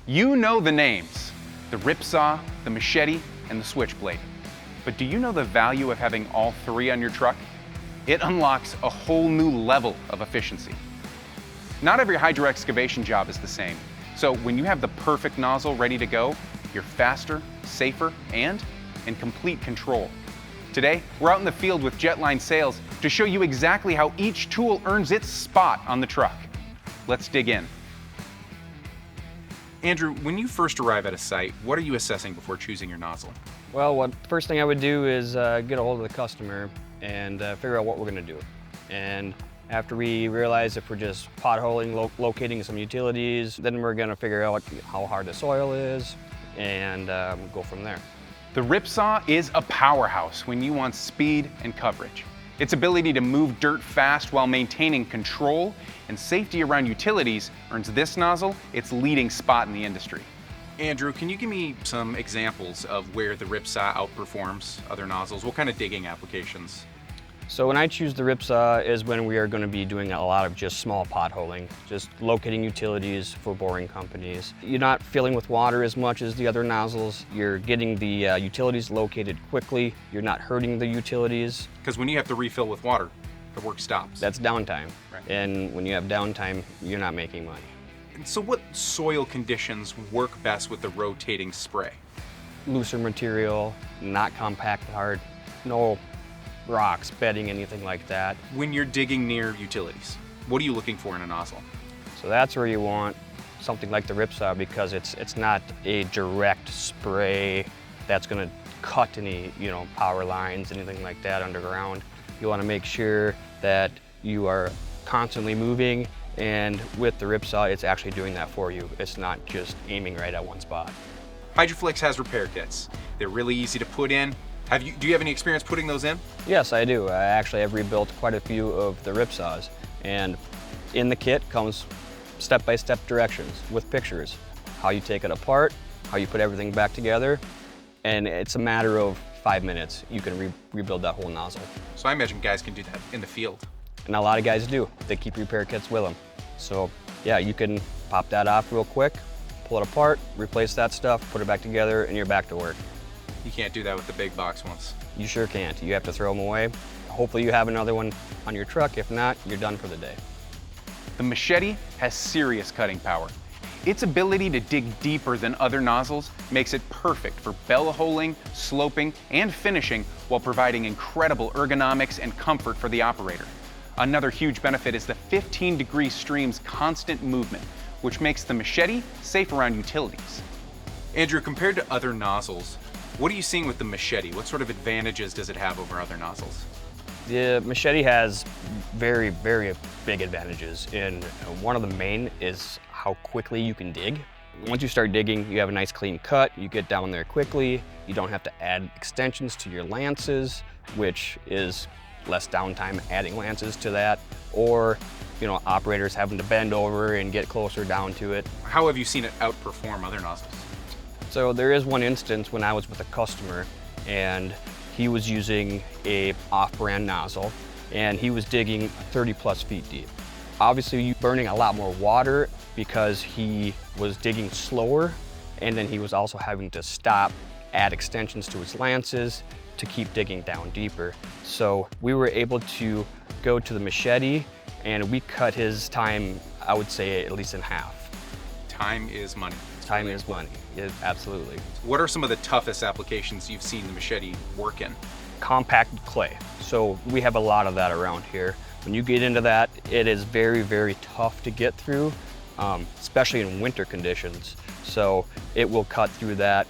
You know the names, the Ripsaw, the Machete, and the Switchblade. But do you know the value of having all three on your truck? It unlocks a whole new level of efficiency. Not every Hydro-Excavation job is the same. So when you have the perfect nozzle ready to go, you're faster, safer, and in complete control. Today, we're out in the field with Jetline Sales to show you exactly how each tool earns its spot on the truck. Let's dig in. Andrew, when you first arrive at a site, what are you assessing before choosing your nozzle? Well, first thing I would do is get a hold of the customer and figure out what we're going to do. And after we realize if we're just potholing, locating some utilities, then we're going to figure out how hard the soil is and go from there. The Ripsaw is a powerhouse when you want speed and coverage. Its ability to move dirt fast while maintaining control and safety around utilities earns this nozzle its leading spot in the industry. Andrew, can you give me some examples of where the Ripsaw outperforms other nozzles? What kind of digging applications? So when I choose the Ripsaw is when we are going to be doing a lot of just small potholing, just locating utilities for boring companies. You're not filling with water as much as the other nozzles. You're getting the utilities located quickly. You're not hurting the utilities. Because when you have to refill with water, the work stops. That's downtime. Right. And when you have downtime, you're not making money. And so what soil conditions work best with the rotating spray? Looser material, not compact hard, no rocks, bedding, anything like that. When you're digging near utilities, what are you looking for in a nozzle? So that's where you want something like the Ripsaw because it's not a direct spray that's going to cut any power lines, anything like that underground. You want to make sure that you are constantly moving, and with the Ripsaw, it's actually doing that for you. It's not just aiming right at one spot. Hydra-Flex has repair kits. They're really easy to put in. Do you have any experience putting those in? Yes, I do. I actually have rebuilt quite a few of the Ripsaws, and in the kit comes step-by-step directions with pictures, how you take it apart, how you put everything back together, and it's a matter of 5 minutes. You can rebuild that whole nozzle. So I imagine guys can do that in the field. And a lot of guys do. They keep repair kits with them. So yeah, you can pop that off real quick, pull it apart, replace that stuff, put it back together, and you're back to work. You can't do that with the big box ones. You sure can't. You have to throw them away. Hopefully you have another one on your truck. If not, you're done for the day. The Machete has serious cutting power. Its ability to dig deeper than other nozzles makes it perfect for bell holing, sloping, and finishing while providing incredible ergonomics and comfort for the operator. Another huge benefit is the 15-degree stream's constant movement, which makes the Machete safe around utilities. Andrew, compared to other nozzles, what are you seeing with the Machete? What sort of advantages does it have over other nozzles? The Machete has very, very big advantages, and one of the main is how quickly you can dig. Once you start digging, you have a nice clean cut, you get down there quickly, you don't have to add extensions to your lances, which is less downtime adding lances to that, or operators having to bend over and get closer down to it. How have you seen it outperform other nozzles? So there is one instance when I was with a customer and he was using a off-brand nozzle and he was digging 30+ feet deep. Obviously you're burning a lot more water because he was digging slower, and then he was also having to stop, add extensions to his lances to keep digging down deeper. So we were able to go to the Machete and we cut his time, I would say, at least in half. Time is money. Time is money, yeah, absolutely. What are some of the toughest applications you've seen the Machete work in? Compacted clay. So we have a lot of that around here. When you get into that, it is very, very tough to get through, especially in winter conditions. So it will cut through that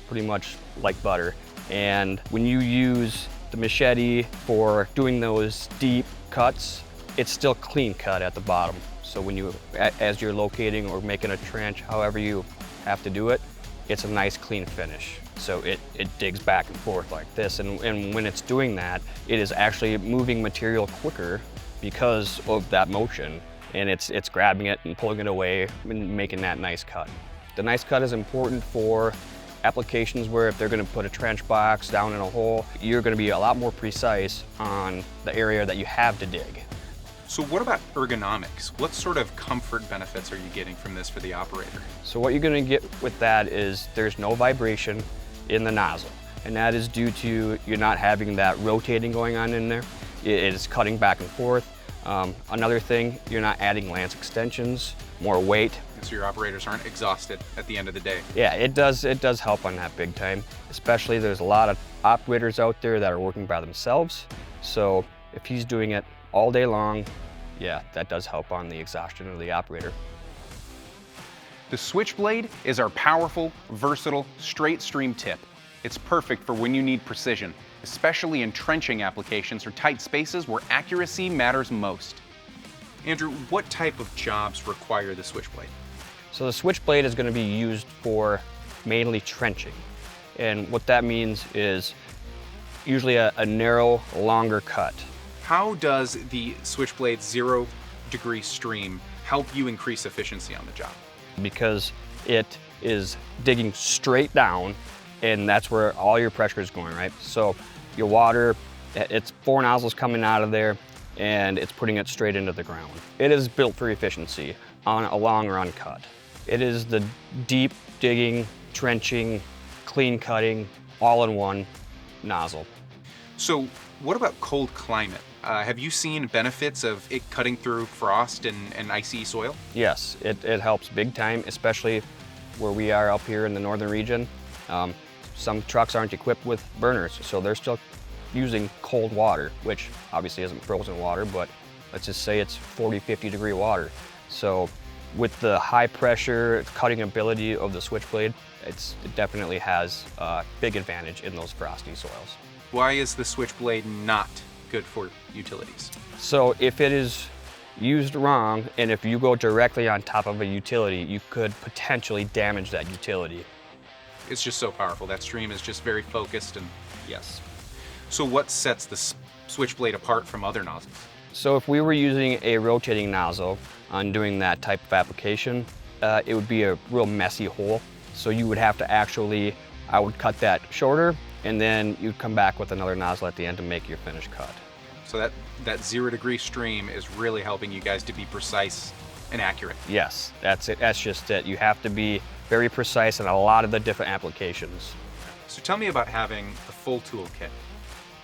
pretty much like butter. And when you use the Machete for doing those deep cuts, it's still clean cut at the bottom. So when as you're locating or making a trench, however you have to do it, it's a nice clean finish. So it digs back and forth like this. And when it's doing that, it is actually moving material quicker because of that motion. And it's grabbing it and pulling it away and making that nice cut. The nice cut is important for applications where if they're going to put a trench box down in a hole, you're going to be a lot more precise on the area that you have to dig. So what about ergonomics? What sort of comfort benefits are you getting from this for the operator? So what you're gonna get with that is there's no vibration in the nozzle. And that is due to you not having that rotating going on in there. It is cutting back and forth. Another thing, you're not adding lance extensions, more weight. So your operators aren't exhausted at the end of the day. Yeah, it does help on that big time. Especially there's a lot of operators out there that are working by themselves. So if he's doing it all day long, yeah, that does help on the exhaustion of the operator. The Switchblade is our powerful, versatile, straight stream tip. It's perfect for when you need precision, especially in trenching applications or tight spaces where accuracy matters most. Andrew, what type of jobs require the Switchblade? So the Switchblade is going to be used for mainly trenching. And what that means is usually a narrow, longer cut. How does the Switchblade 0-degree stream help you increase efficiency on the job? Because it is digging straight down, and that's where all your pressure is going, right? So your water, it's 4 nozzles coming out of there, and it's putting it straight into the ground. It is built for efficiency on a long run cut. It is the deep digging, trenching, clean cutting, all-in-one nozzle. So what about cold climate? Have you seen benefits of it cutting through frost and icy soil? Yes, it helps big time, especially where we are up here in the northern region. Some trucks aren't equipped with burners, so they're still using cold water, which obviously isn't frozen water, but let's just say it's 40, 50 degree water. So with the high pressure cutting ability of the Switchblade, it definitely has a big advantage in those frosty soils. Why is the Switchblade not good for utilities? So if it is used wrong, and if you go directly on top of a utility, you could potentially damage that utility. It's just so powerful. That stream is just very focused and Yes. So what sets the Switchblade apart from other nozzles? So if we were using a rotating nozzle on doing that type of application, it would be a real messy hole. So you would have to actually, I would cut that shorter, and then you'd come back with another nozzle at the end to make your finished cut. So that 0-degree stream is really helping you guys to be precise and accurate. Yes, that's it. That's just it. You have to be very precise in a lot of the different applications. So tell me about having the full toolkit,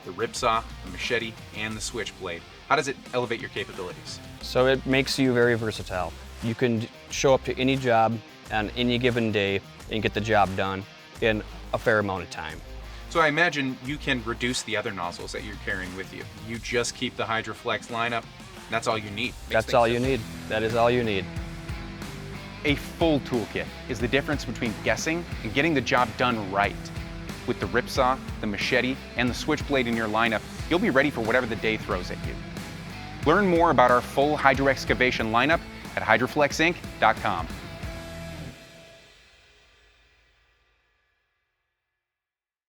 the Ripsaw, the Machete, and the Switchblade. How does it elevate your capabilities? So it makes you very versatile. You can show up to any job on any given day and get the job done in a fair amount of time. So I imagine you can reduce the other nozzles that you're carrying with you. You just keep the Hydra-Flex lineup, and that's all you need. That's all you need. That is all you need. A full toolkit is the difference between guessing and getting the job done right. With the Ripsaw, the Machete, and the Switchblade in your lineup, you'll be ready for whatever the day throws at you. Learn more about our full Hydro-Excavation lineup at hydroflexinc.com.